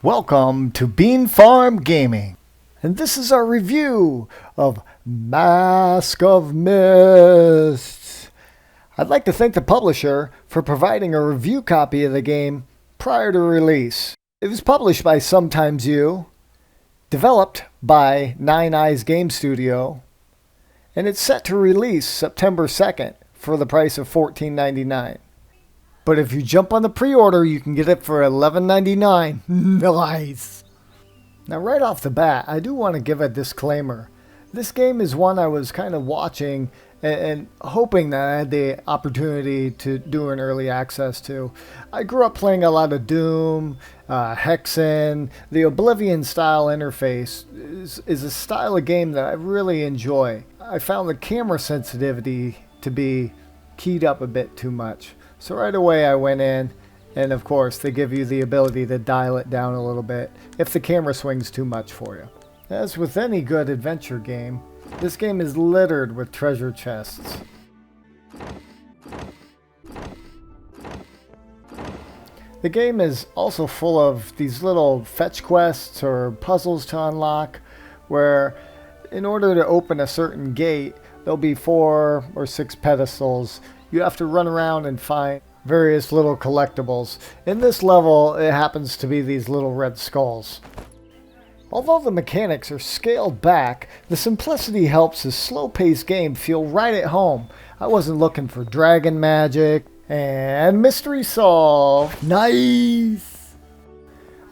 Welcome to Bean Farm Gaming, and this is our review of Mask of Mists. I'd like to thank the publisher for providing a review copy of the game prior to release. It was published by Sometimes You, developed by Nine Eyes Game Studio, and it's set to release September 2nd for the price of $14.99. But if you jump on the pre-order, you can get it for $11.99. Nice! Now right off the bat, I do want to give a disclaimer. This game is one I was kind of watching and hoping that I had the opportunity to do an early access to. I grew up playing a lot of Doom, Hexen. The Oblivion style interface is a style of game that I really enjoy. I found the camera sensitivity to be keyed up a bit too much. So right away I went in, and of course they give you the ability to dial it down a little bit if the camera swings too much for you. As with any good adventure game, this game is littered with treasure chests. The game is also full of these little fetch quests or puzzles to unlock, where in order to open a certain gate, there'll be 4 or 6 pedestals. You have to run around and find various little collectibles. In this level, it happens to be these little red skulls. Although the mechanics are scaled back, the simplicity helps this slow-paced game feel right at home. I wasn't looking for dragon magic, and mystery solved. Nice!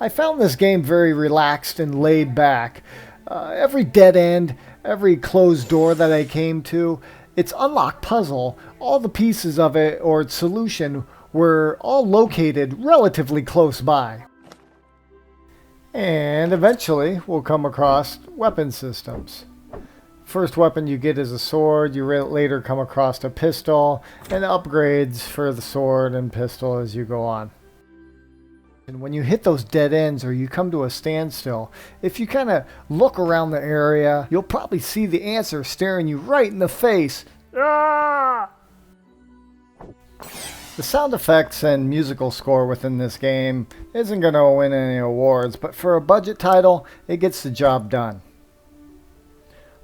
I found this game very relaxed and laid back. Every dead end, every closed door that I came to, its unlock puzzle, all the pieces of it or its solution were all located relatively close by. And eventually we'll come across weapon systems. First weapon you get is a sword, you later come across a pistol, and upgrades for the sword and pistol as you go on. And when you hit those dead ends or you come to a standstill, if you kind of look around the area, you'll probably see the answer staring you right in the face. Ah! The sound effects and musical score within this game isn't going to win any awards, but for a budget title, it gets the job done.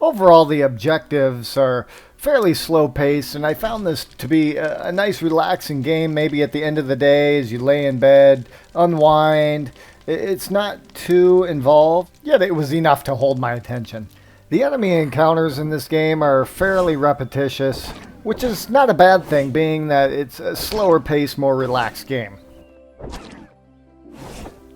Overall, the objectives are fairly slow paced, and I found this to be a nice relaxing game maybe at the end of the day as you lay in bed, unwind. It's not too involved, yet it was enough to hold my attention. The enemy encounters in this game are fairly repetitious, which is not a bad thing being that it's a slower paced, more relaxed game.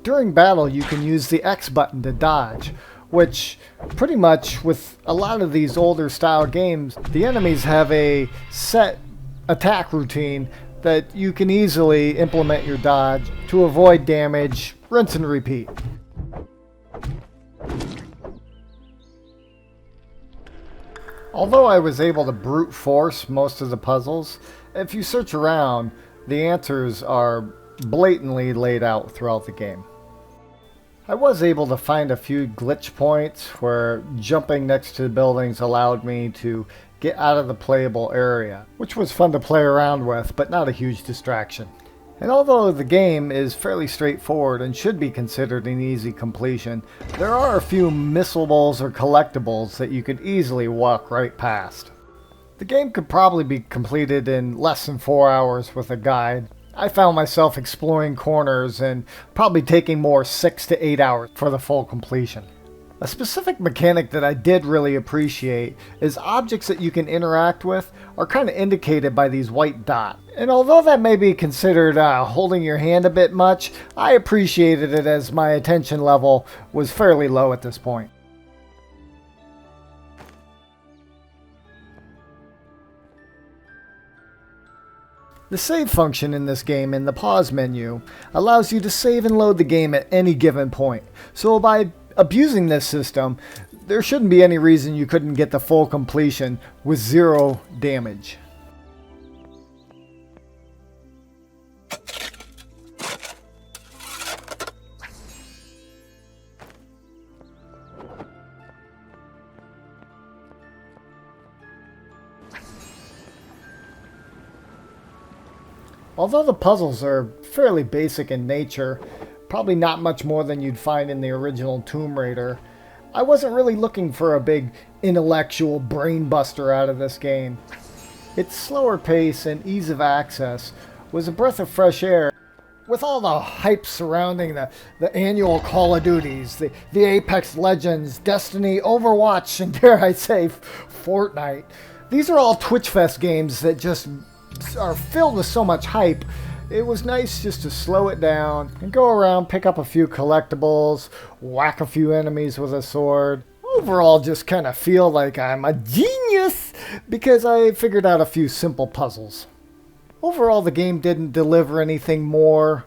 During battle you can use the X button to dodge, which pretty much with a lot of these older style games, the enemies have a set attack routine that you can easily implement your dodge to avoid damage, rinse and repeat. Although I was able to brute force most of the puzzles, if you search around, the answers are blatantly laid out throughout the game. I was able to find a few glitch points where jumping next to the buildings allowed me to get out of the playable area, which was fun to play around with, but not a huge distraction. And although the game is fairly straightforward and should be considered an easy completion, there are a few missables or collectibles that you could easily walk right past. The game could probably be completed in less than 4 hours with a guide. I found myself exploring corners and probably taking more 6 to 8 hours for the full completion. A specific mechanic that I did really appreciate is objects that you can interact with are kind of indicated by these white dots. And although that may be considered holding your hand a bit much, I appreciated it as my attention level was fairly low at this point. The save function in this game in the pause menu allows you to save and load the game at any given point. So by abusing this system, there shouldn't be any reason you couldn't get the full completion with 0 damage. Although the puzzles are fairly basic in nature, Probably not much more than you'd find in the original Tomb Raider. I wasn't really looking for a big intellectual brain buster out of this game. Its slower pace and ease of access was a breath of fresh air. With all the hype surrounding the annual Call of Duties, the Apex Legends, Destiny, Overwatch, and dare I say, Fortnite. These are all Twitch Fest games that just are filled with so much hype. It was nice just to slow it down and go around, pick up a few collectibles, whack a few enemies with a sword. Overall, just kind of feel like I'm a genius because I figured out a few simple puzzles. Overall, the game didn't deliver anything more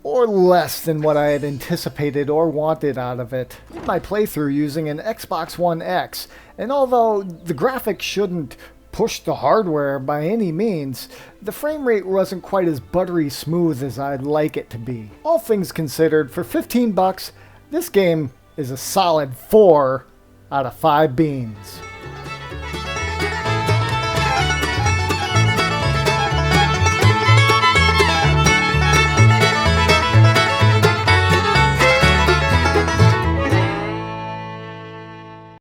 or less than what I had anticipated or wanted out of it. I did my playthrough using an Xbox One X, and although the graphics shouldn't push the hardware by any means, the frame rate wasn't quite as buttery smooth as I'd like it to be. All things considered, for 15 bucks, this game is a solid 4 out of 5 beans.